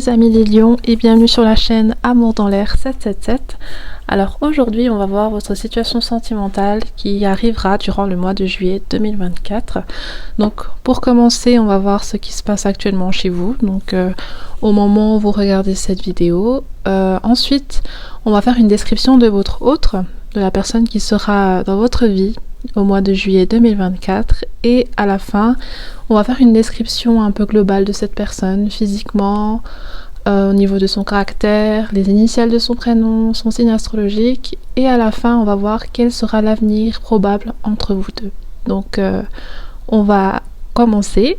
les amis des lions et bienvenue sur la chaîne Amour dans l'air 777. Alors aujourd'hui on va voir votre situation sentimentale qui arrivera durant le mois de juillet 2024. Donc pour commencer on va voir ce qui se passe actuellement chez vous, donc au moment où vous regardez cette vidéo. Ensuite on va faire une description de votre autre, de la personne qui sera dans votre vie au mois de juillet 2024, et à la fin on va faire une description un peu globale de cette personne physiquement, au niveau de son caractère, les initiales de son prénom, son signe astrologique, et à la fin on va voir quel sera l'avenir probable entre vous deux. Donc on va commencer.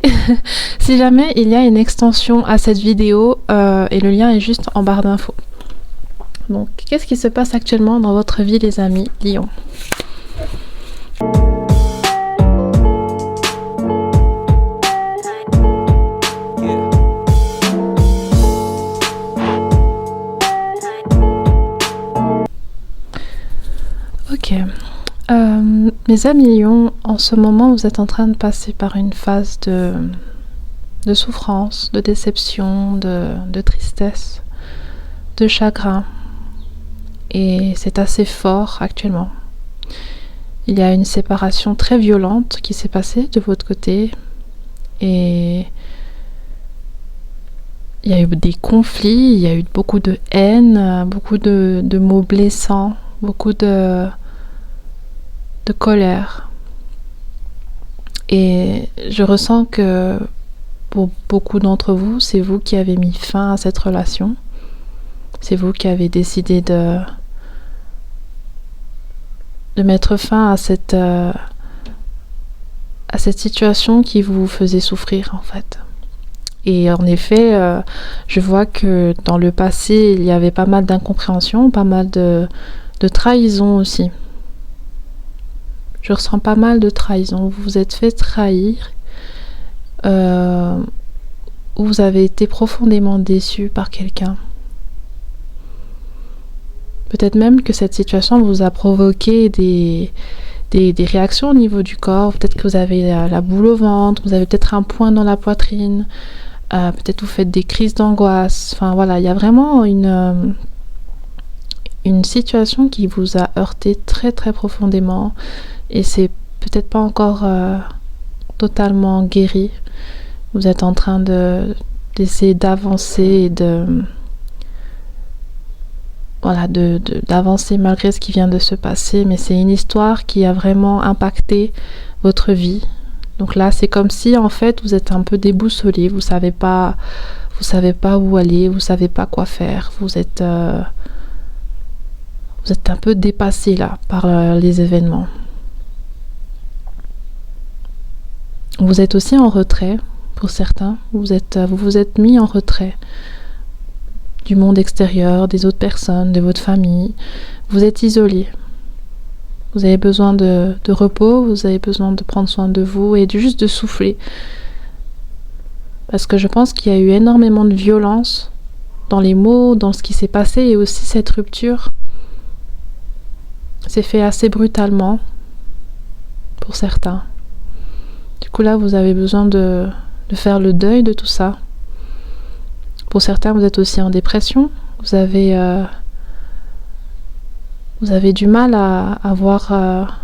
Si jamais il y a une extension à cette vidéo, et le lien est juste en barre d'infos. Donc qu'est-ce qui se passe actuellement dans votre vie les amis Lion? Ok, mes amis Lions, en ce moment vous êtes en train de passer par une phase de souffrance, de déception, de tristesse, de chagrin, et c'est assez fort actuellement. Il y a une séparation très violente qui s'est passée de votre côté, et il y a eu des conflits, il y a eu beaucoup de haine, beaucoup de mots blessants, beaucoup de colère. Et je ressens que pour beaucoup d'entre vous, c'est vous qui avez mis fin à cette relation. C'est vous qui avez décidé de mettre fin à cette situation qui vous faisait souffrir en fait. Et en effet, je vois que dans le passé, il y avait pas mal d'incompréhension, pas mal de trahison aussi. Je ressens pas mal de trahison. Vous vous êtes fait trahir, ou vous avez été profondément déçu par quelqu'un. Peut-être même que cette situation vous a provoqué des réactions au niveau du corps. Peut-être que vous avez la boule au ventre, vous avez peut-être un point dans la poitrine, peut-être vous faites des crises d'angoisse. Enfin voilà, il y a vraiment une situation qui vous a heurté très très profondément. Et c'est peut-être pas encore totalement guéri. Vous êtes en train d'essayer d'avancer et d'avancer malgré ce qui vient de se passer, mais c'est une histoire qui a vraiment impacté votre vie. Donc là, c'est comme si en fait vous êtes un peu déboussolé, vous savez pas où aller, vous savez pas quoi faire, vous êtes un peu dépassé là par les événements. Vous êtes aussi en retrait, pour certains. Vous vous êtes mis en retrait du monde extérieur, des autres personnes, de votre famille. Vous êtes isolé. Vous avez besoin de repos, vous avez besoin de prendre soin de vous et juste de souffler. Parce que je pense qu'il y a eu énormément de violence dans les mots, dans ce qui s'est passé, et aussi cette rupture s'est fait assez brutalement pour certains. Du coup là vous avez besoin de faire le deuil de tout ça. Pour certains vous êtes aussi en dépression, vous avez du mal à voir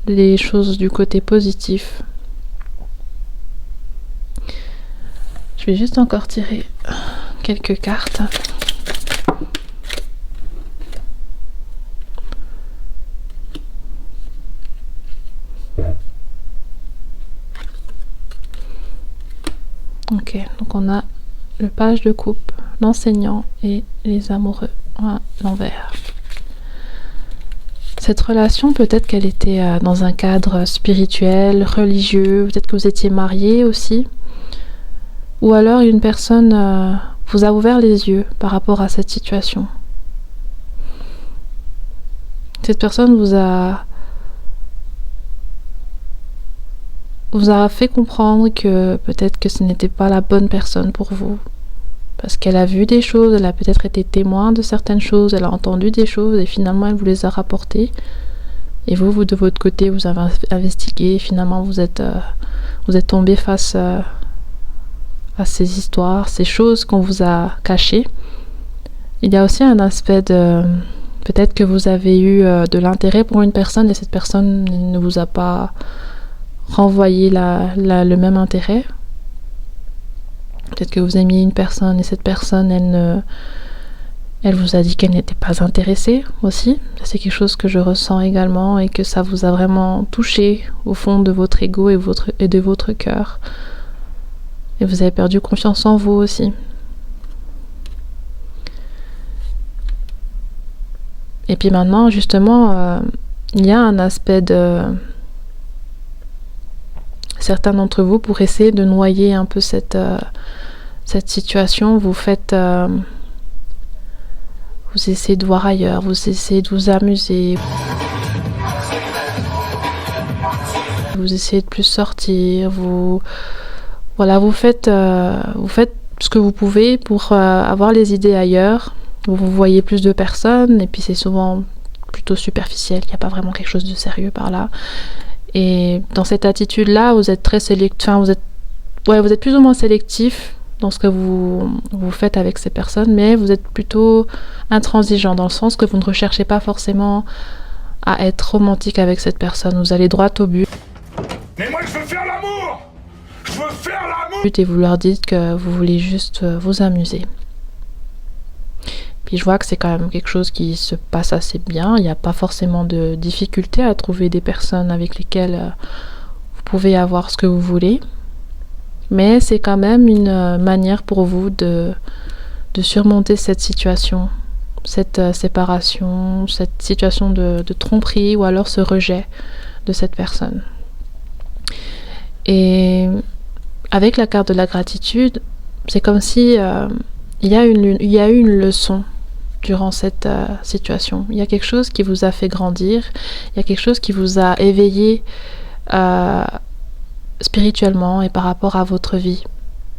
les choses du côté positif. Je vais juste encore tirer quelques cartes. Ok, donc on a le page de coupe, l'enseignant et les amoureux à l'envers. Cette relation, peut-être qu'elle était dans un cadre spirituel, religieux, peut-être que vous étiez mariés aussi, ou alors une personne vous a ouvert les yeux par rapport à cette situation. Cette personne vous a fait comprendre que peut-être que ce n'était pas la bonne personne pour vous. Parce qu'elle a vu des choses, elle a peut-être été témoin de certaines choses, elle a entendu des choses et finalement elle vous les a rapportées. Et vous de votre côté, vous avez investigué et finalement vous êtes tombé face à à ces histoires, ces choses qu'on vous a cachées. Il y a aussi un aspect de peut-être que vous avez eu de l'intérêt pour une personne et cette personne ne vous a pas renvoyé le même intérêt. Peut-être que vous aimiez une personne et cette personne, elle vous a dit qu'elle n'était pas intéressée aussi. C'est quelque chose que je ressens également et que ça vous a vraiment touché au fond de votre ego et de votre cœur. Et vous avez perdu confiance en vous aussi. Et puis maintenant, justement, il y a un aspect de... Certains d'entre vous, pour essayer de noyer un peu cette situation, vous essayez de voir ailleurs, vous essayez de vous amuser, vous essayez de plus sortir, vous faites ce que vous pouvez pour avoir les idées ailleurs. Vous voyez plus de personnes et puis c'est souvent plutôt superficiel, il n'y a pas vraiment quelque chose de sérieux par là. Et dans cette attitude-là, vous êtes très sélectif, vous êtes plus ou moins sélectif dans ce que vous faites avec ces personnes, mais vous êtes plutôt intransigeant dans le sens que vous ne recherchez pas forcément à être romantique avec cette personne. Vous allez droit au but. Mais moi je veux faire l'amour! Je veux faire l'amour! Et vous leur dites que vous voulez juste vous amuser. Puis je vois que c'est quand même quelque chose qui se passe assez bien. Il n'y a pas forcément de difficulté à trouver des personnes avec lesquelles vous pouvez avoir ce que vous voulez. Mais c'est quand même une manière pour vous de surmonter cette situation, cette séparation, cette situation de tromperie ou alors ce rejet de cette personne. Et avec la carte de la gratitude, c'est comme si il y a eu une leçon durant cette situation. Il y a quelque chose qui vous a fait grandir, il y a quelque chose qui vous a éveillé spirituellement et par rapport à votre vie.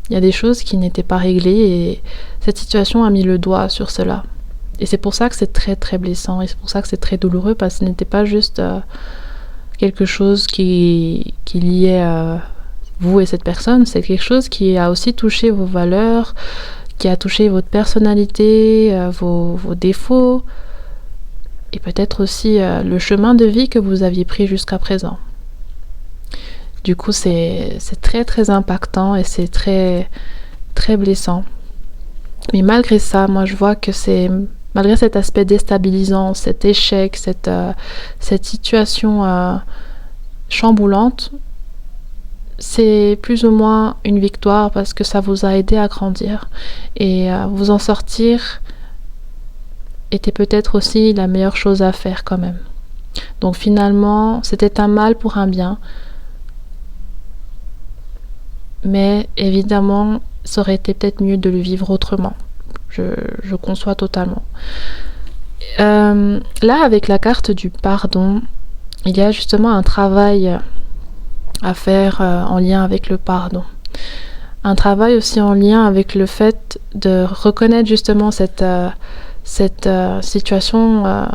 Il y a des choses qui n'étaient pas réglées et cette situation a mis le doigt sur cela. Et c'est pour ça que c'est très très blessant et c'est pour ça que c'est très douloureux parce que ce n'était pas juste quelque chose qui liait vous et cette personne, c'est quelque chose qui a aussi touché vos valeurs, qui a touché votre personnalité, vos défauts et peut-être aussi le chemin de vie que vous aviez pris jusqu'à présent. Du coup, c'est très très impactant et c'est très très blessant. Mais malgré ça, moi je vois que malgré cet aspect déstabilisant, cet échec, cette situation chamboulante, c'est plus ou moins une victoire parce que ça vous a aidé à grandir et vous en sortir était peut-être aussi la meilleure chose à faire quand même. Donc finalement, c'était un mal pour un bien, mais évidemment, ça aurait été peut-être mieux de le vivre autrement. Je conçois totalement. Là, avec la carte du pardon, il y a justement un travail à faire en lien avec le pardon. Un travail aussi en lien avec le fait de reconnaître justement cette situation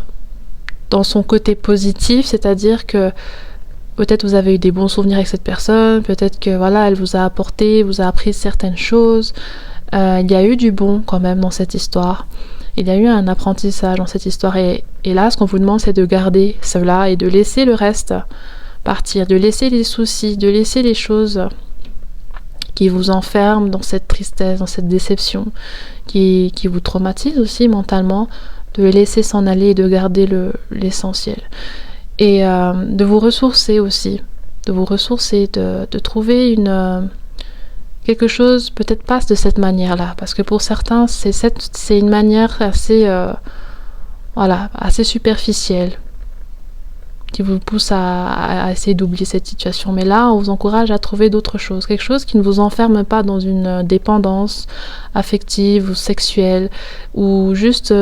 dans son côté positif, c'est-à-dire que peut-être vous avez eu des bons souvenirs avec cette personne, peut-être que voilà, elle vous a apporté, vous a appris certaines choses. Il y a eu du bon quand même dans cette histoire. Il y a eu un apprentissage dans cette histoire et là, ce qu'on vous demande, c'est de garder cela et de laisser le reste partir, de laisser les soucis, de laisser les choses qui vous enferment dans cette tristesse, dans cette déception, qui vous traumatisent aussi mentalement, de les laisser s'en aller et de garder l'essentiel. Et de vous ressourcer aussi, de trouver quelque chose, peut-être pas de cette manière-là, parce que pour certains, c'est une manière assez superficielle, qui vous pousse à essayer d'oublier cette situation. Mais là, on vous encourage à trouver d'autres choses, quelque chose qui ne vous enferme pas dans une dépendance affective ou sexuelle, ou juste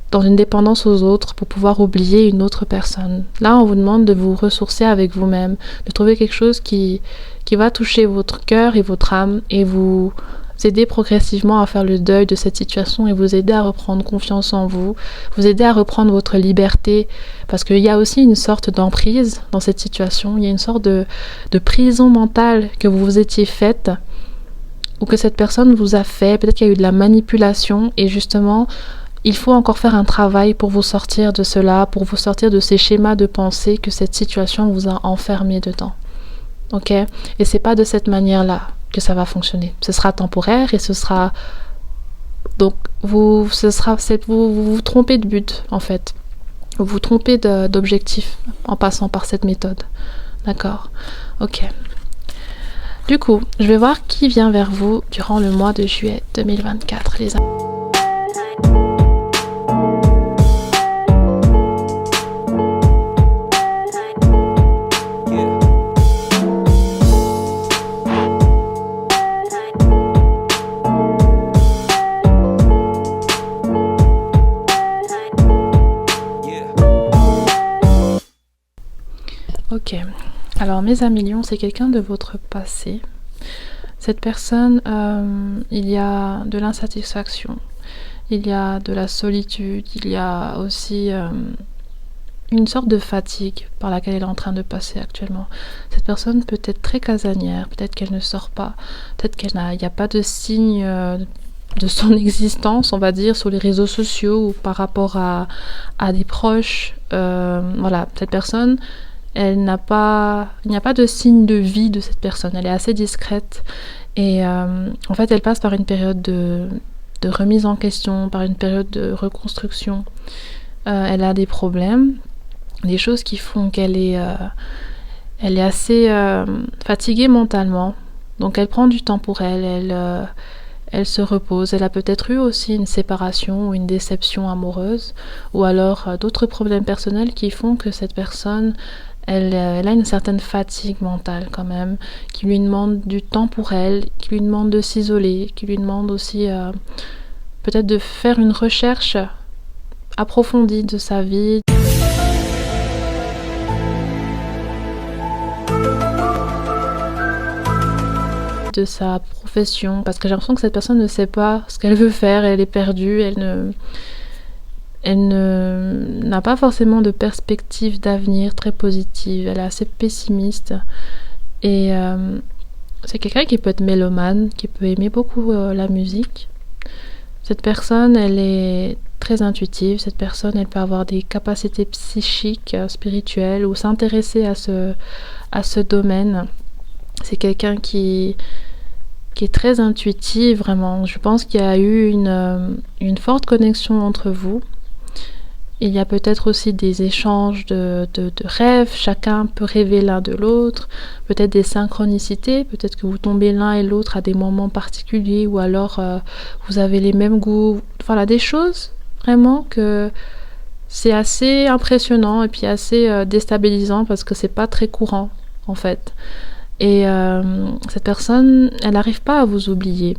dans une dépendance aux autres pour pouvoir oublier une autre personne. Là, on vous demande de vous ressourcer avec vous-même, de trouver quelque chose qui va toucher votre cœur et votre âme et vous aider progressivement à faire le deuil de cette situation et vous aider à reprendre confiance en vous, vous aider à reprendre votre liberté, parce qu'il y a aussi une sorte d'emprise dans cette situation, il y a une sorte de prison mentale que vous vous étiez faite ou que cette personne vous a fait, peut-être qu'il y a eu de la manipulation et justement, il faut encore faire un travail pour vous sortir de cela, pour vous sortir de ces schémas de pensée que cette situation vous a enfermé dedans. Ok? Et c'est pas de cette manière-là que ça va fonctionner. Ce sera temporaire et ce sera... Donc, vous vous trompez de but, en fait. Vous vous trompez d'objectif en passant par cette méthode. D'accord? Ok. Du coup, je vais voir qui vient vers vous durant le mois de juillet 2024, les amis. Ok, alors mes amis lions, c'est quelqu'un de votre passé. Cette personne, il y a de l'insatisfaction, il y a de la solitude, il y a aussi une sorte de fatigue par laquelle elle est en train de passer actuellement. Cette personne peut être très casanière, peut-être qu'elle ne sort pas, peut-être qu'il n'y a pas de signe de son existence, on va dire, sur les réseaux sociaux ou par rapport à des proches. Voilà, cette personne... il n'y a pas de signe de vie de cette personne. Elle est assez discrète et en fait elle passe par une période de remise en question, par une période de reconstruction. Elle a des problèmes, des choses qui font qu'elle est assez fatiguée mentalement. Donc elle prend du temps pour elle, elle se repose. Elle a peut-être eu aussi une séparation ou une déception amoureuse ou alors d'autres problèmes personnels qui font que cette personne elle a une certaine fatigue mentale quand même, qui lui demande du temps pour elle, qui lui demande de s'isoler, qui lui demande aussi peut-être de faire une recherche approfondie de sa vie. De sa profession, parce que j'ai l'impression que cette personne ne sait pas ce qu'elle veut faire, elle est perdue, elle n'a pas forcément de perspective d'avenir très positive, elle est assez pessimiste et c'est quelqu'un qui peut être mélomane, qui peut aimer beaucoup la musique. Cette personne, elle est très intuitive, cette personne, elle peut avoir des capacités psychiques, spirituelles ou s'intéresser à ce domaine. C'est quelqu'un qui est très intuitif, vraiment. Je pense qu'il y a eu une forte connexion entre vous. Il y a peut-être aussi des échanges de rêves, chacun peut rêver l'un de l'autre, peut-être des synchronicités, peut-être que vous tombez l'un et l'autre à des moments particuliers ou alors vous avez les mêmes goûts, voilà, des choses vraiment que c'est assez impressionnant et puis assez déstabilisant parce que c'est pas très courant en fait. Et cette personne, elle n'arrive pas à vous oublier.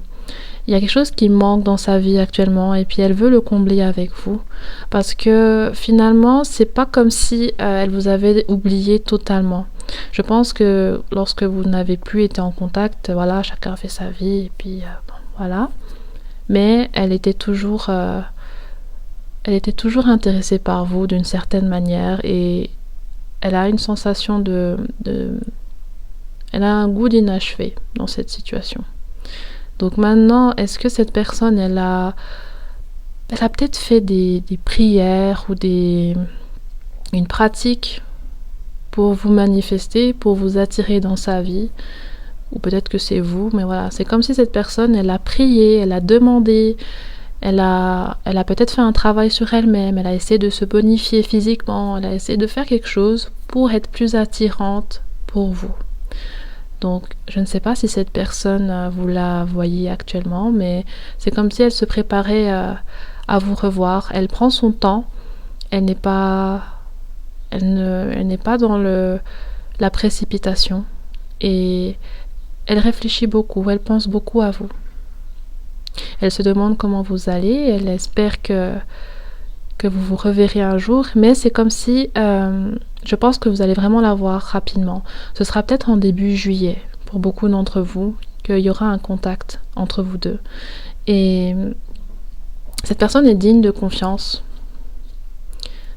Il y a quelque chose qui manque dans sa vie actuellement et puis elle veut le combler avec vous parce que finalement c'est pas comme si elle vous avait oublié totalement. Je pense que lorsque vous n'avez plus été en contact, voilà, chacun fait sa vie et puis bon, voilà. Mais elle était toujours intéressée par vous d'une certaine manière et elle a une sensation elle a un goût d'inachevé dans cette situation. Donc maintenant, est-ce que cette personne, elle a peut-être fait des prières ou une pratique pour vous manifester, pour vous attirer dans sa vie, ou peut-être que c'est vous, mais voilà, c'est comme si cette personne, elle a prié, elle a demandé, elle a peut-être fait un travail sur elle-même, elle a essayé de se bonifier physiquement, elle a essayé de faire quelque chose pour être plus attirante pour vous. Donc, je ne sais pas si cette personne, vous la voyez actuellement, mais c'est comme si elle se préparait à vous revoir. Elle prend son temps, elle n'est pas dans la précipitation et elle réfléchit beaucoup, elle pense beaucoup à vous. Elle se demande comment vous allez, elle espère que vous vous reverrez un jour, mais c'est comme si... je pense que vous allez vraiment la voir rapidement. Ce sera peut-être en début juillet, pour beaucoup d'entre vous, qu'il y aura un contact entre vous deux. Et cette personne est digne de confiance.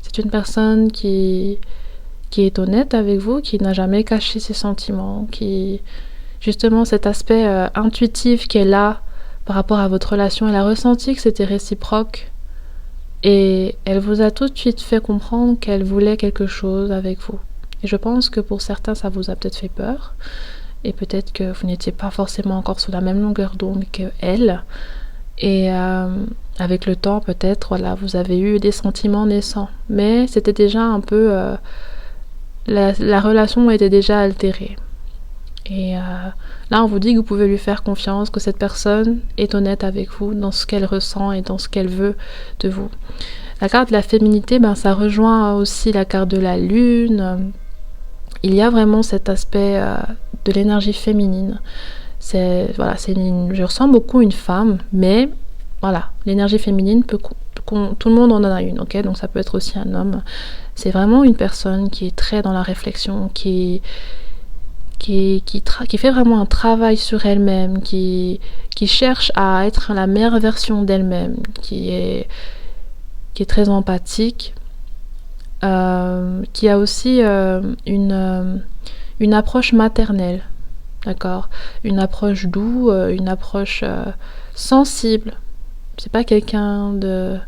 C'est une personne qui est honnête avec vous, qui n'a jamais caché ses sentiments, qui justement cet aspect intuitif qu'elle a par rapport à votre relation. Elle a ressenti que c'était réciproque et elle vous a tout de suite fait comprendre qu'elle voulait quelque chose avec vous. Et je pense que pour certains, ça vous a peut-être fait peur et peut-être que vous n'étiez pas forcément encore sur la même longueur d'onde qu'elle. Et avec le temps, peut-être, voilà, vous avez eu des sentiments naissants. Mais c'était déjà un peu... la relation était déjà altérée. Et là, on vous dit que vous pouvez lui faire confiance, que cette personne est honnête avec vous dans ce qu'elle ressent et dans ce qu'elle veut de vous. La carte de la féminité, ça rejoint aussi la carte de la lune. Il y a vraiment cet aspect de l'énergie féminine. Je ressens beaucoup une femme, mais voilà, l'énergie féminine tout le monde en a une, ok? Donc ça peut être aussi un homme. C'est vraiment une personne qui est très dans la réflexion, qui fait vraiment un travail sur elle-même, qui cherche à être la meilleure version d'elle-même, qui est très empathique, qui a aussi une approche maternelle, d'accord, une approche douce, une approche sensible. C'est pas quelqu'un de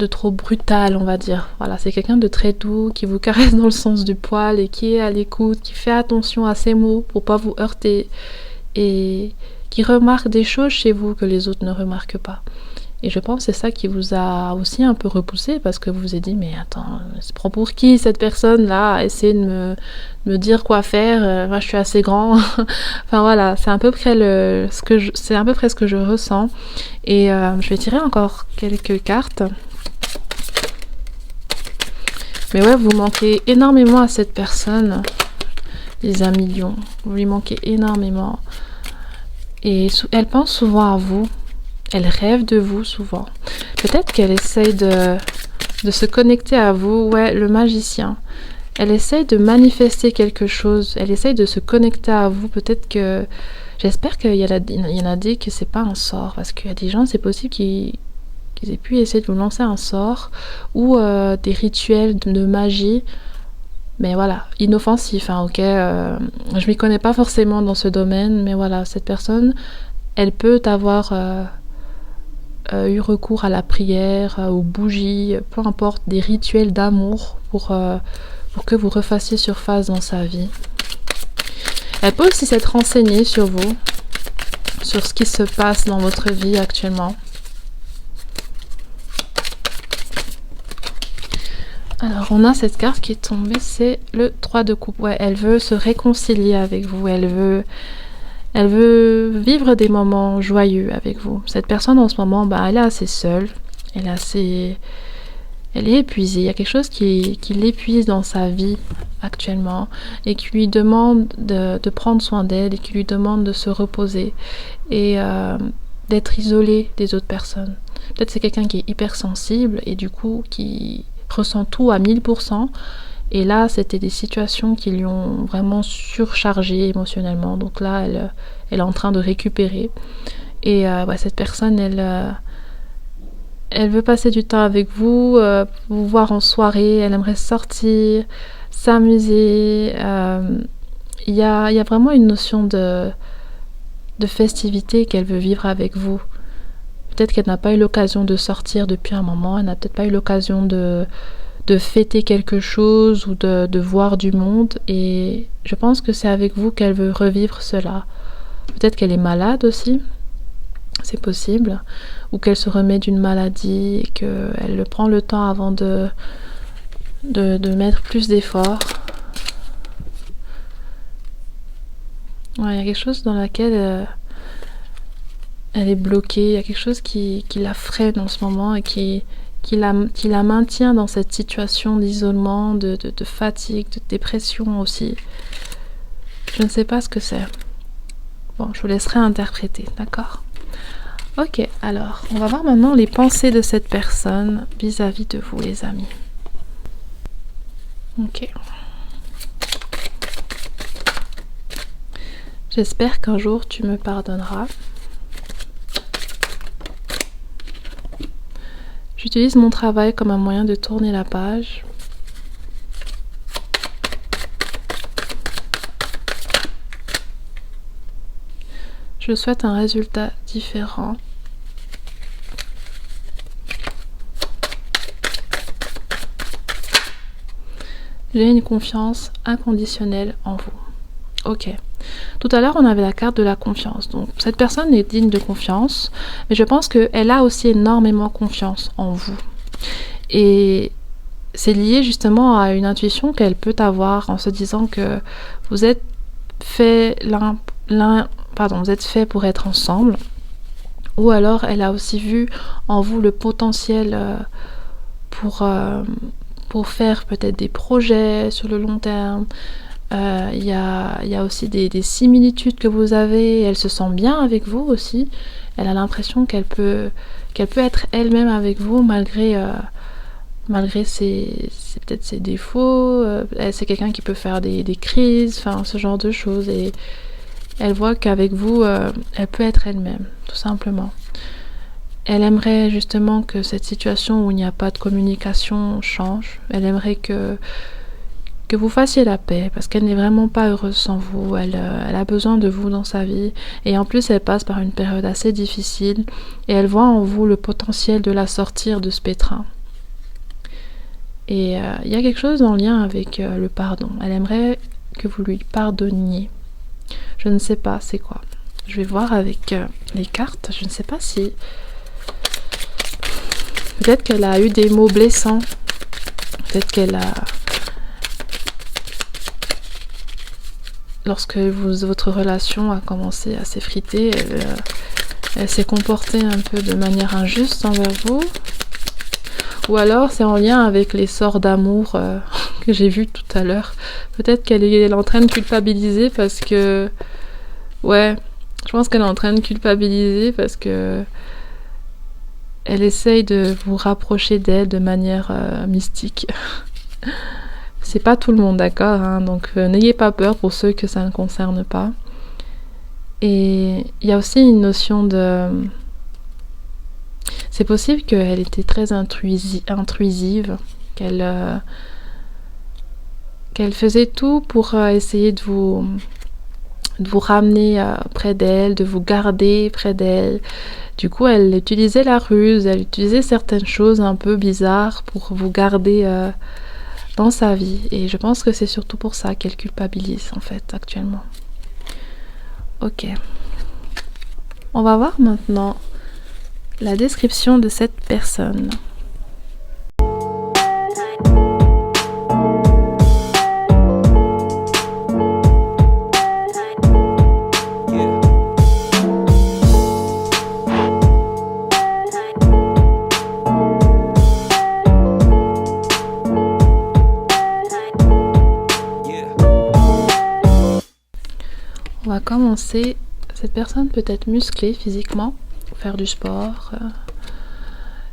trop brutal, on va dire. Voilà, c'est quelqu'un de très doux, qui vous caresse dans le sens du poil et qui est à l'écoute, qui fait attention à ses mots pour pas vous heurter et qui remarque des choses chez vous que les autres ne remarquent pas. Et je pense que c'est ça qui vous a aussi un peu repoussé parce que vous vous êtes dit mais attends, se prend pour qui cette personne-là à essayer de me dire quoi faire, moi je suis assez grand. Enfin voilà, c'est à peu près ce que je ressens. Et je vais tirer encore quelques cartes. Mais ouais, vous manquez énormément à cette personne, les amis lions. Vous lui manquez énormément. Et elle pense souvent à vous. Elle rêve de vous souvent. Peut-être qu'elle essaye de se connecter à vous. Ouais, le magicien. Elle essaye de manifester quelque chose. Elle essaye de se connecter à vous. Peut-être que... J'espère qu'il y en a dit que c'est pas un sort. Parce qu'il y a des gens, c'est possible qu'ils aient pu essayer de vous lancer un sort. Ou des rituels de magie. Mais voilà, inoffensif, hein, ok. Je m'y connais pas forcément dans ce domaine. Mais voilà, cette personne, elle peut avoir... eu recours à la prière, aux bougies, peu importe, des rituels d'amour pour que vous refassiez surface dans sa vie. Elle peut aussi s'être renseignée sur vous, sur ce qui se passe dans votre vie actuellement. Alors, on a cette carte qui est tombée, c'est le 3 de coupe. Ouais, elle veut se réconcilier avec vous, elle veut vivre des moments joyeux avec vous. Cette personne en ce moment, elle est assez seule, elle est épuisée. Il y a quelque chose qui l'épuise dans sa vie actuellement et qui lui demande de prendre soin d'elle et qui lui demande de se reposer et d'être isolée des autres personnes. Peut-être c'est quelqu'un qui est hypersensible et du coup qui ressent tout à 1000%. Et là, c'était des situations qui lui ont vraiment surchargé émotionnellement. Donc là, elle est en train de récupérer. Et cette personne, elle veut passer du temps avec vous, vous voir en soirée. Elle aimerait sortir, s'amuser. Il y a vraiment une notion de festivité qu'elle veut vivre avec vous. Peut-être qu'elle n'a pas eu l'occasion de sortir depuis un moment. Elle n'a peut-être pas eu l'occasion de fêter quelque chose ou de voir du monde, et je pense que c'est avec vous qu'elle veut revivre cela. Peut-être qu'elle est malade aussi, c'est possible, ou qu'elle se remet d'une maladie et qu'elle prend le temps avant de mettre plus d'efforts. Ouais, il y a quelque chose dans laquelle elle est bloquée, il y a quelque chose qui la freine en ce moment et qui la maintient dans cette situation d'isolement, de fatigue, de dépression aussi. Je ne sais pas ce que c'est. Bon, je vous laisserai interpréter, d'accord? Ok, alors, on va voir maintenant les pensées de cette personne vis-à-vis de vous, les amis. Ok. J'espère qu'un jour tu me pardonneras. J'utilise mon travail comme un moyen de tourner la page. Je souhaite un résultat différent. J'ai une confiance inconditionnelle en vous. Ok. Tout à l'heure, on avait la carte de la confiance. Donc, cette personne est digne de confiance, mais je pense qu'elle a aussi énormément confiance en vous. Et c'est lié justement à une intuition qu'elle peut avoir en se disant que vous êtes fait vous êtes fait pour être ensemble. Ou alors, elle a aussi vu en vous le potentiel pour faire peut-être des projets sur le long terme. Il y a aussi des similitudes que vous avez. Elle se sent bien avec vous aussi. Elle a l'impression qu'elle peut être elle-même avec vous malgré peut-être ses défauts. C'est quelqu'un qui peut faire des crises, enfin ce genre de choses. Et elle voit qu'avec vous, elle peut être elle-même, tout simplement. Elle aimerait justement que cette situation où il n'y a pas de communication change. Elle aimerait que vous fassiez la paix, parce qu'elle n'est vraiment pas heureuse sans vous. Elle a besoin de vous dans sa vie. Et en plus, elle passe par une période assez difficile. Et elle voit en vous le potentiel de la sortir de ce pétrin. Et il y a quelque chose en lien avec le pardon. Elle aimerait que vous lui pardonniez. Je ne sais pas c'est quoi. Je vais voir avec les cartes. Je ne sais pas si... Peut-être qu'elle a eu des mots blessants. Peut-être qu'elle a... Lorsque votre relation a commencé à s'effriter, elle s'est comportée un peu de manière injuste envers vous. Ou alors c'est en lien avec les sorts d'amour que j'ai vus tout à l'heure. Peut-être qu'elle est en train de culpabiliser parce que... Ouais, je pense qu'elle est en train de culpabiliser parce que... Elle essaye de vous rapprocher d'elle de manière mystique. C'est pas tout le monde, d'accord, hein, donc n'ayez pas peur pour ceux que ça ne concerne pas. Et il y a aussi une notion de... C'est possible qu'elle était très intrusive, qu'elle faisait tout pour essayer de vous ramener près d'elle, de vous garder près d'elle. Du coup, elle utilisait la ruse, elle utilisait certaines choses un peu bizarres pour vous garder dans sa vie. Et je pense que c'est surtout pour ça qu'elle culpabilise, en fait, actuellement. Ok. On va voir maintenant la description de cette personne. On va commencer. Cette personne peut être musclée physiquement, faire du sport.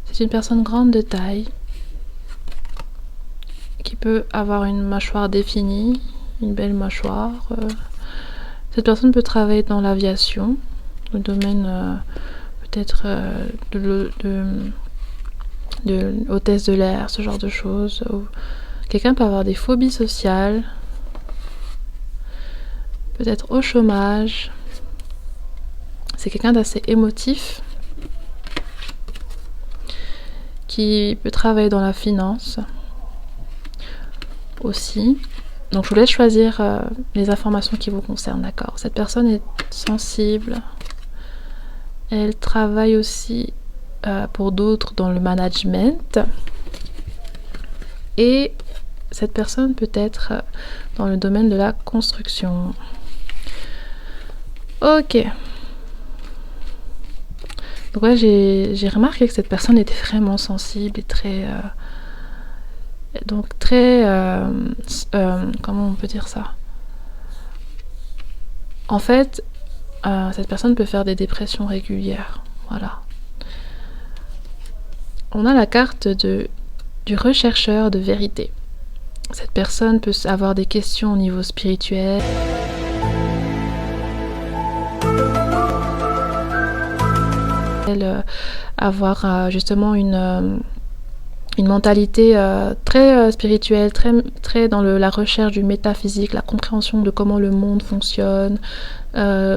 C'est une personne grande de taille qui peut avoir une mâchoire définie, une belle mâchoire. Cette personne peut travailler dans l'aviation, le domaine peut-être de hôtesse de l'air, ce genre de choses. Quelqu'un peut avoir des phobies sociales, peut-être au chômage. C'est quelqu'un d'assez émotif qui peut travailler dans la finance aussi. Donc je vous laisse choisir les informations qui vous concernent, d'accord. Cette personne est sensible. Elle travaille aussi pour d'autres dans le management. Et cette personne peut être dans le domaine de la construction. Ok. Donc ouais, j'ai remarqué que cette personne était vraiment sensible et très... comment on peut dire ça? En fait, cette personne peut faire des dépressions régulières. Voilà. On a la carte du rechercheur de vérité. Cette personne peut avoir des questions au niveau spirituel. Avoir justement une une mentalité très spirituelle, très dans la recherche du métaphysique, la compréhension de comment le monde fonctionne,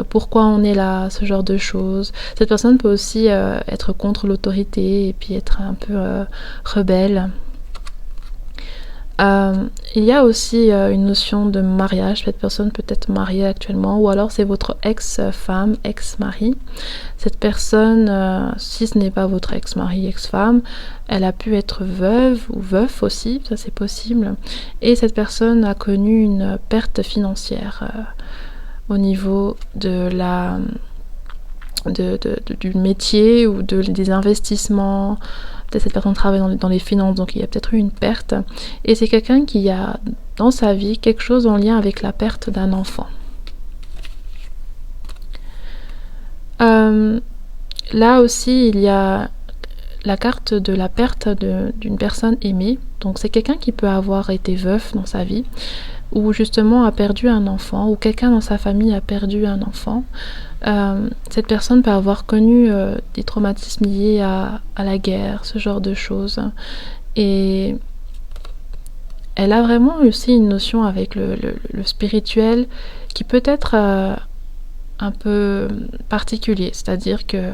pourquoi on est là, ce genre de choses. Cette personne peut aussi être contre l'autorité et puis être un peu rebelle. Il y a aussi une notion de mariage. Cette personne peut être mariée actuellement, ou alors c'est votre ex-femme, ex-mari. Cette personne, si ce n'est pas votre ex-mari, ex-femme, elle a pu être veuve ou veuf aussi, ça c'est possible. Et cette personne a connu une perte financière au niveau de du métier ou des investissements. Peut-être cette personne travaille dans les finances, donc il y a peut-être eu une perte. Et c'est quelqu'un qui a dans sa vie quelque chose en lien avec la perte d'un enfant. Là aussi, il y a la carte de la perte d'une personne aimée. Donc c'est quelqu'un qui peut avoir été veuf dans sa vie, ou justement a perdu un enfant, ou quelqu'un dans sa famille a perdu un enfant. Cette personne peut avoir connu des traumatismes liés à la guerre, ce genre de choses. Et elle a vraiment aussi une notion avec le spirituel qui peut être un peu particulier, c'est-à-dire que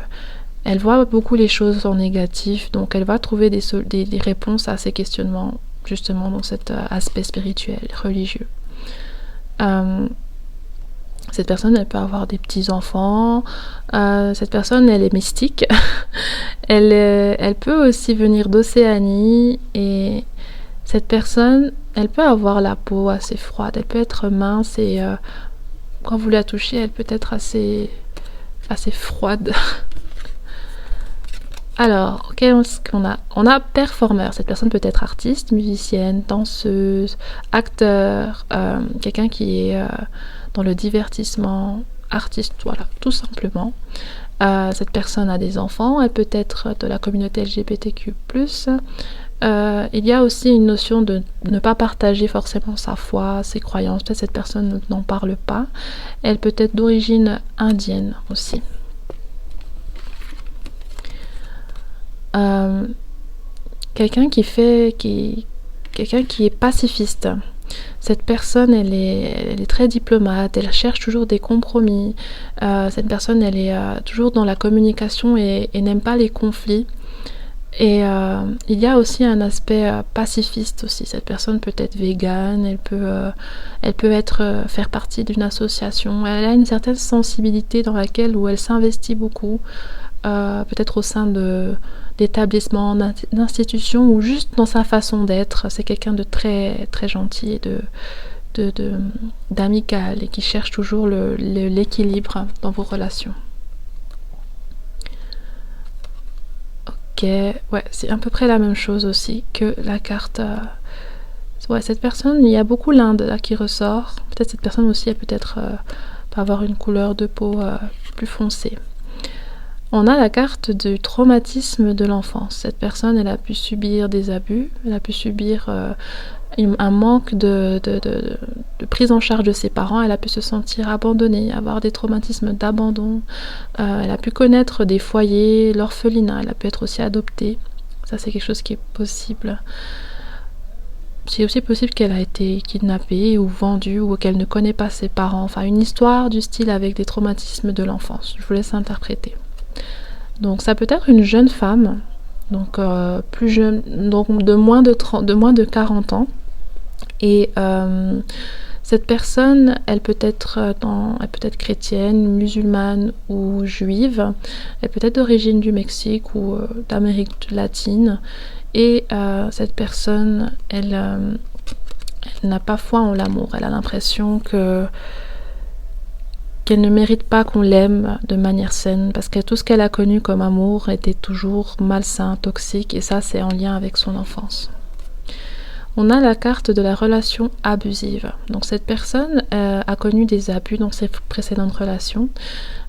elle voit beaucoup les choses en négatif, donc elle va trouver des réponses à ces questionnements, justement dans cet aspect spirituel, religieux. Cette personne, elle peut avoir des petits-enfants. Cette personne, elle est mystique. Elle peut aussi venir d'Océanie. Et cette personne, elle peut avoir la peau assez froide. Elle peut être mince et quand vous la touchez, elle peut être assez froide. Alors, qu'est-ce qu'on a? On a performeur. Cette personne peut être artiste, musicienne, danseuse, acteur, quelqu'un qui est dans le divertissement, artiste, voilà, tout simplement. Cette personne a des enfants, elle peut être de la communauté LGBTQ+. Il y a aussi une notion de ne pas partager forcément sa foi, ses croyances. Peut-être cette personne n'en parle pas. Elle peut être d'origine indienne aussi. Quelqu'un qui est pacifiste. Cette personne, elle est très diplomate, elle cherche toujours des compromis. Cette personne, elle est toujours dans la communication et n'aime pas les conflits. Et il y a aussi un aspect pacifiste aussi. Cette personne peut être végane, elle peut faire partie d'une association. Elle a une certaine sensibilité où elle s'investit beaucoup, peut-être au sein d'établissements, d'institutions, ou juste dans sa façon d'être. C'est quelqu'un de très, très gentil et d'amical et qui cherche toujours l'équilibre dans vos relations. Ok, ouais, c'est à peu près la même chose aussi que la carte. Ouais, cette personne, il y a beaucoup l'Inde là qui ressort. Peut-être cette personne aussi, elle peut avoir une couleur de peau plus foncée. On a la carte du traumatisme de l'enfance. Cette personne, elle a pu subir des abus, elle a pu subir un manque de prise en charge de ses parents, elle a pu se sentir abandonnée, avoir des traumatismes d'abandon, elle a pu connaître des foyers, l'orphelinat, elle a pu être aussi adoptée. Ça, c'est quelque chose qui est possible. C'est aussi possible qu'elle a été kidnappée ou vendue ou qu'elle ne connaît pas ses parents. Enfin, une histoire du style avec des traumatismes de l'enfance. Je vous laisse interpréter. Donc ça peut être une jeune femme, donc plus jeune, donc de moins de 40 ans. Et cette personne, elle peut être chrétienne, musulmane ou juive. Elle peut être d'origine du Mexique ou d'Amérique latine. Et cette personne, elle n'a pas foi en l'amour. Elle a l'impression qu'elle ne mérite pas qu'on l'aime de manière saine, parce que tout ce qu'elle a connu comme amour était toujours malsain, toxique, et ça, c'est en lien avec son enfance. On a la carte de la relation abusive. Donc cette personne a connu des abus dans ses précédentes relations.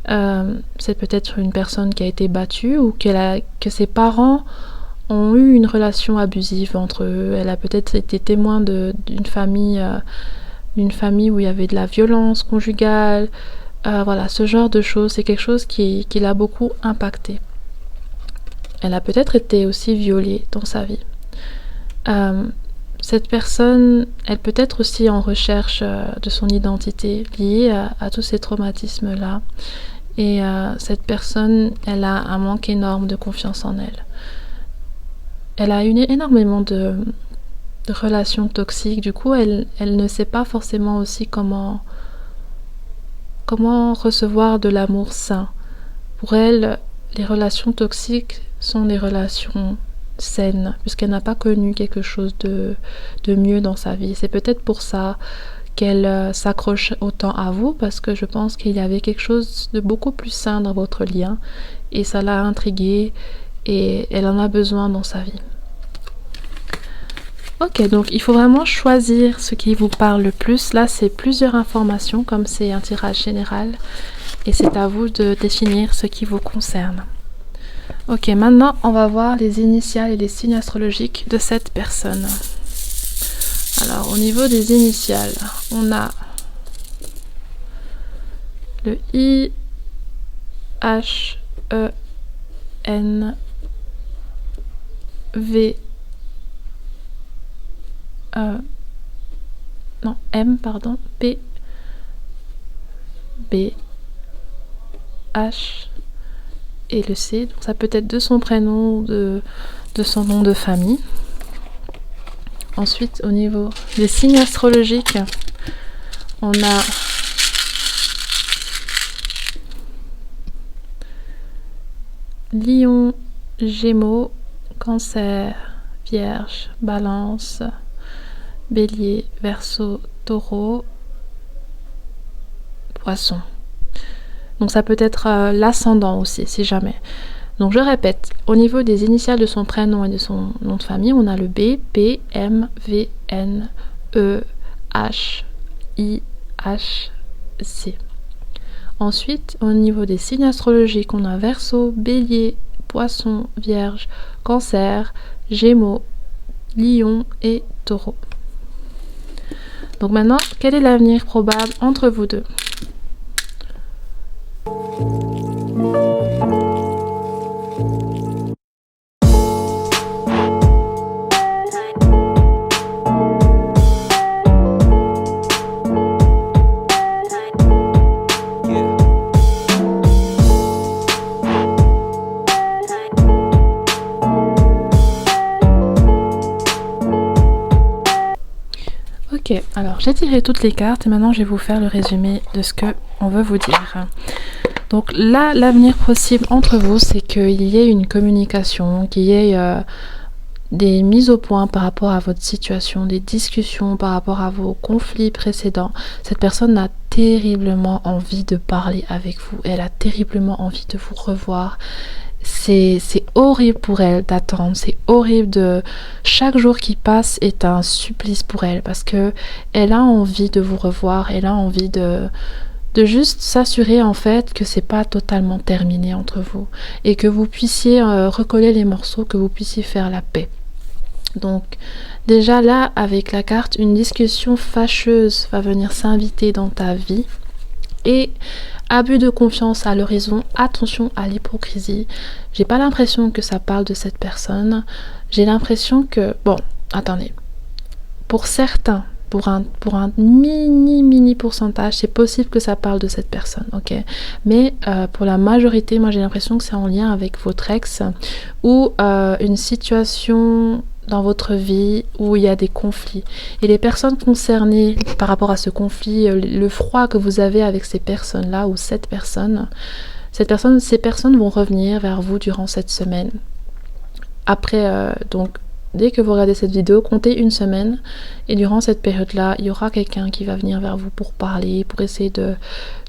C'est peut-être une personne qui a été battue ou que ses parents ont eu une relation abusive entre eux. Elle a peut-être été témoin d'une famille où il y avait de la violence conjugale. Voilà, ce genre de choses, c'est quelque chose qui l'a beaucoup impactée. Elle a peut-être été aussi violée dans sa vie. Cette personne, elle peut être aussi en recherche de son identité liée à tous ces traumatismes-là. Et cette personne, elle a un manque énorme de confiance en elle. Elle a énormément de relations toxiques. Du coup, elle ne sait pas forcément aussi comment recevoir de l'amour sain. Pour elle, les relations toxiques sont des relations saines, puisqu'elle n'a pas connu quelque chose de mieux dans sa vie. C'est peut-être pour ça qu'elle s'accroche autant à vous, parce que je pense qu'il y avait quelque chose de beaucoup plus sain dans votre lien, et ça l'a intriguée, et elle en a besoin dans sa vie. Ok, donc il faut vraiment choisir ce qui vous parle le plus. Là, c'est plusieurs informations, comme c'est un tirage général, et c'est à vous de définir ce qui vous concerne. Ok, maintenant on va voir les initiales et les signes astrologiques de cette personne. Alors au niveau des initiales, on a le I, H, E, N, V, M, pardon, P, B, H et le C. Donc ça peut être de son prénom ou de son nom de famille. Ensuite, au niveau des signes astrologiques, on a Lion, Gémeaux, Cancer, Vierge, Balance, Bélier, Verseau, Taureau, Poisson. Donc ça peut être l'ascendant aussi, si jamais. Donc je répète, au niveau des initiales de son prénom et de son nom de famille, on a le B, P, M, V, N, E, H, I, H, C. Ensuite, au niveau des signes astrologiques, on a Verseau, Bélier, Poisson, Vierge, Cancer, Gémeaux, Lion et Taureau. Donc maintenant, quel est l'avenir probable entre vous deux ? Ok, alors j'ai tiré toutes les cartes et maintenant je vais vous faire le résumé de ce que on veut vous dire. Donc là, l'avenir possible entre vous, c'est qu'il y ait une communication, qu'il y ait des mises au point par rapport à votre situation, des discussions par rapport à vos conflits précédents. Cette personne a terriblement envie de parler avec vous, elle a terriblement envie de vous revoir. C'est horrible pour elle d'attendre, c'est horrible de... Chaque jour qui passe est un supplice pour elle parce que elle a envie de vous revoir, elle a envie de juste s'assurer en fait que c'est pas totalement terminé entre vous et que vous puissiez recoller les morceaux, que vous puissiez faire la paix. Donc déjà là, avec la carte, une discussion fâcheuse va venir s'inviter dans ta vie et abus de confiance à l'horizon, attention à l'hypocrisie. J'ai pas l'impression que ça parle de cette personne. J'ai l'impression que... Bon, attendez. Pour certains, pour un mini pourcentage, c'est possible que ça parle de cette personne, ok. Mais pour la majorité, moi j'ai l'impression que c'est en lien avec votre ex ou une situation dans votre vie où il y a des conflits. Et les personnes concernées par rapport à ce conflit, le froid que vous avez avec ces personnes-là ou ces personnes vont revenir vers vous durant cette semaine. Après, donc, dès que vous regardez cette vidéo, comptez une semaine et durant cette période-là, il y aura quelqu'un qui va venir vers vous pour parler, pour essayer de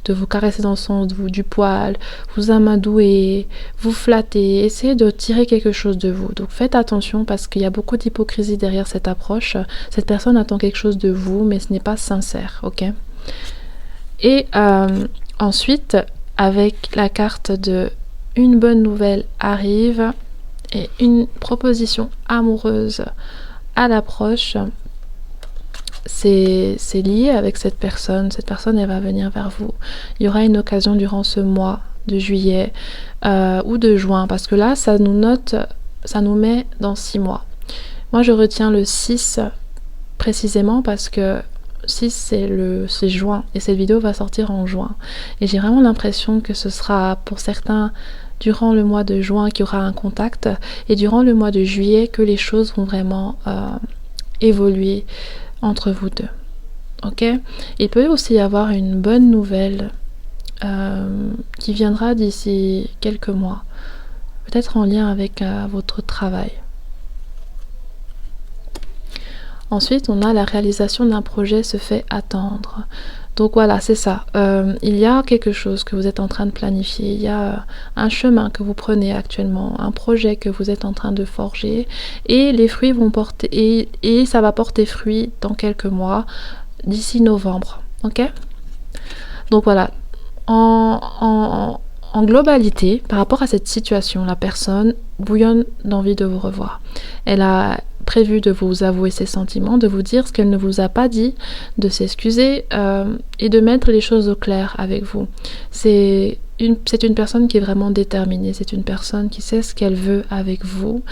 vous caresser dans le sens du poil, vous amadouer, vous flatter, essayer de tirer quelque chose de vous. Donc faites attention parce qu'il y a beaucoup d'hypocrisie derrière cette approche. Cette personne attend quelque chose de vous, mais ce n'est pas sincère, ok? Et ensuite, avec la carte de une bonne nouvelle arrive et une proposition amoureuse à l'approche, c'est lié avec cette personne. Cette personne, elle va venir vers vous. Il y aura une occasion durant ce mois de juillet ou de juin, parce que là, ça nous met dans 6 mois. Moi je retiens le 6 précisément parce que 6 c'est juin et cette vidéo va sortir en juin. Et j'ai vraiment l'impression que ce sera pour certains durant le mois de juin qu'il y aura un contact et durant le mois de juillet que les choses vont vraiment évoluer entre vous deux. Ok? Il peut aussi y avoir une bonne nouvelle qui viendra d'ici quelques mois, peut-être en lien avec votre travail. Ensuite, on a la réalisation d'un projet se fait attendre. Donc voilà, c'est ça. Il y a quelque chose que vous êtes en train de planifier. Il y a un chemin que vous prenez actuellement, un projet que vous êtes en train de forger. Et les fruits vont porter... Et ça va porter fruit dans quelques mois, d'ici novembre. Ok? Donc voilà. En globalité, par rapport à cette situation, la personne bouillonne d'envie de vous revoir. Elle a prévu de vous avouer ses sentiments, de vous dire ce qu'elle ne vous a pas dit, de s'excuser et de mettre les choses au clair avec vous. C'est une personne qui est vraiment déterminée, c'est une personne qui sait ce qu'elle veut avec vous.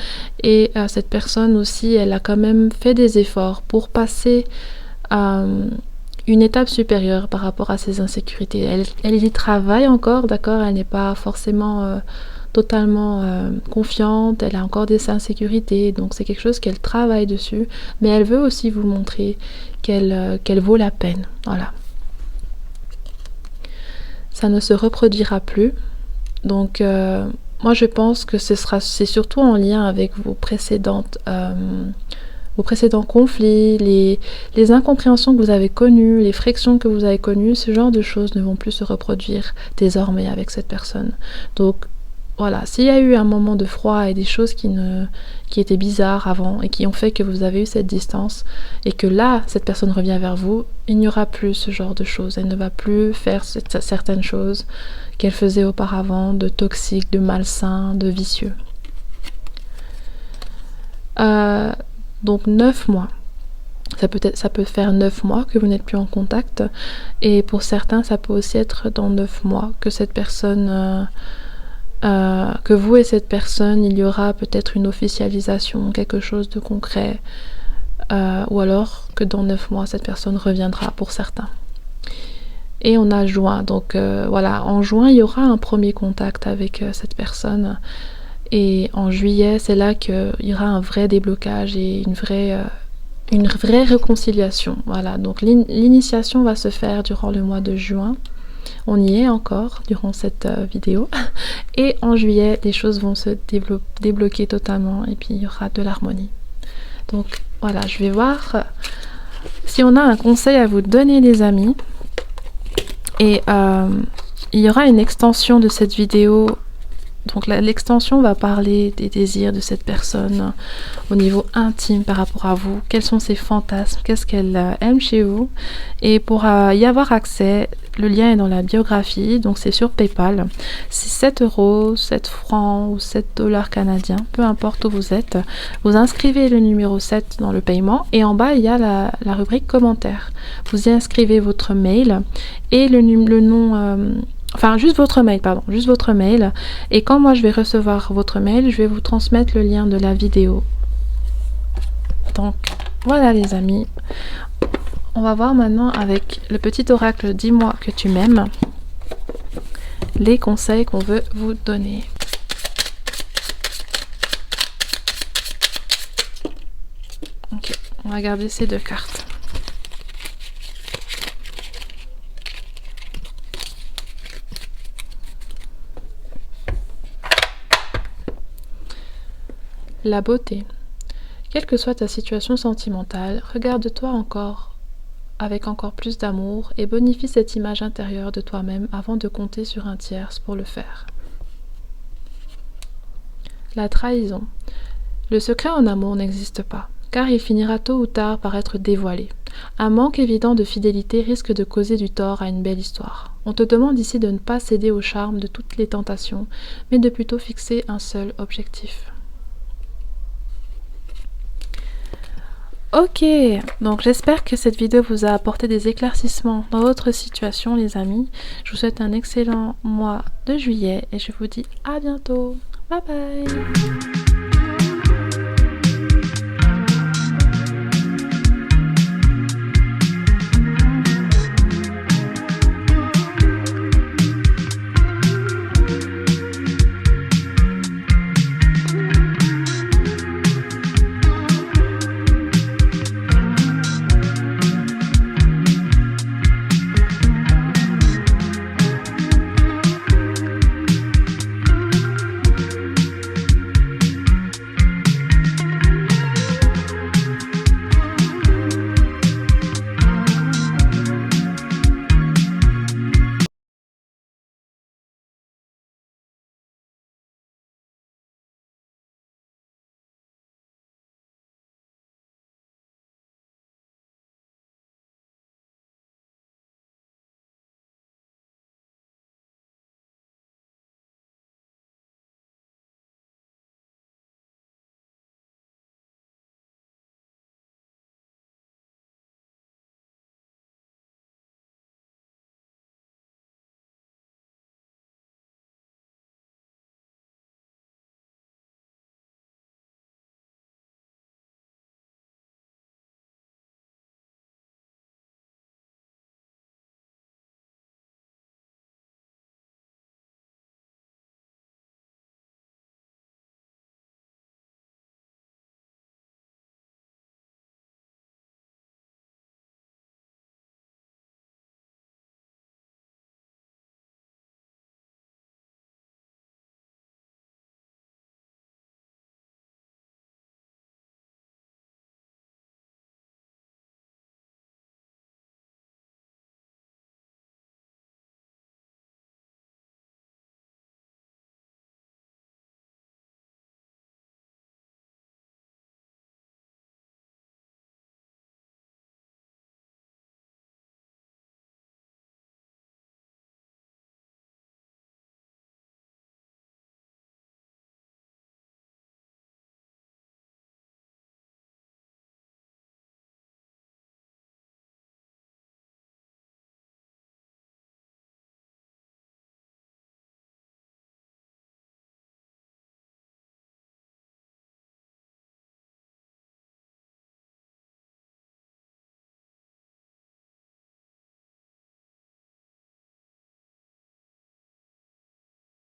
Et cette personne aussi, elle a quand même fait des efforts pour passer une étape supérieure par rapport à ses insécurités. Elle y travaille encore, d'accord, elle n'est pas forcément totalement confiante, elle a encore des insécurités, donc c'est quelque chose qu'elle travaille dessus, mais elle veut aussi vous montrer qu'elle vaut la peine. Voilà. Ça ne se reproduira plus, donc moi je pense que c'est surtout en lien avec vos précédents conflits, les incompréhensions que vous avez connues, les frictions que vous avez connues, ce genre de choses ne vont plus se reproduire désormais avec cette personne. Donc voilà, s'il y a eu un moment de froid et des choses qui étaient bizarres avant et qui ont fait que vous avez eu cette distance et que là, cette personne revient vers vous, il n'y aura plus ce genre de choses. Elle ne va plus faire certaines choses qu'elle faisait auparavant, de toxiques, de malsains, de vicieux. Donc 9 mois. Ça peut faire 9 mois que vous n'êtes plus en contact. Et pour certains, ça peut aussi être dans 9 mois que cette personne... que vous et cette personne, il y aura peut-être une officialisation, quelque chose de concret, ou alors que dans 9 mois, cette personne reviendra pour certains. Et on a juin, donc voilà, en juin, il y aura un premier contact avec cette personne, et en juillet, c'est là qu'il y aura un vrai déblocage et une vraie réconciliation. Voilà, donc l'initiation va se faire durant le mois de juin. On y est encore durant cette vidéo. Et en juillet, les choses vont se débloquer totalement et puis il y aura de l'harmonie. Donc voilà, je vais voir si on a un conseil à vous donner, les amis. Et il y aura une extension de cette vidéo. Donc l'extension va parler des désirs de cette personne au niveau intime par rapport à vous. Quels sont ses fantasmes? Qu'est-ce qu'elle aime chez vous? Et pour y avoir accès, le lien est dans la biographie, donc c'est sur PayPal. C'est 7 €, 7 francs ou 7 $ canadiens, peu importe où vous êtes. Vous inscrivez le numéro 7 dans le paiement et en bas il y a la rubrique commentaires. Vous y inscrivez votre mail et le nom... Enfin, juste votre mail, pardon, juste votre mail. Et quand moi je vais recevoir votre mail, je vais vous transmettre le lien de la vidéo. Donc, voilà les amis. On va voir maintenant avec le petit oracle « Dis-moi que tu m'aimes » les conseils qu'on veut vous donner. Ok, on va garder ces 2 cartes. La beauté. Quelle que soit ta situation sentimentale, regarde-toi encore avec encore plus d'amour et bonifie cette image intérieure de toi-même avant de compter sur un tierce pour le faire. La trahison. Le secret en amour n'existe pas, car il finira tôt ou tard par être dévoilé. Un manque évident de fidélité risque de causer du tort à une belle histoire. On te demande ici de ne pas céder au charme de toutes les tentations, mais de plutôt fixer un seul objectif. Ok, donc j'espère que cette vidéo vous a apporté des éclaircissements dans votre situation, les amis. Je vous souhaite un excellent mois de juillet et je vous dis à bientôt. Bye bye.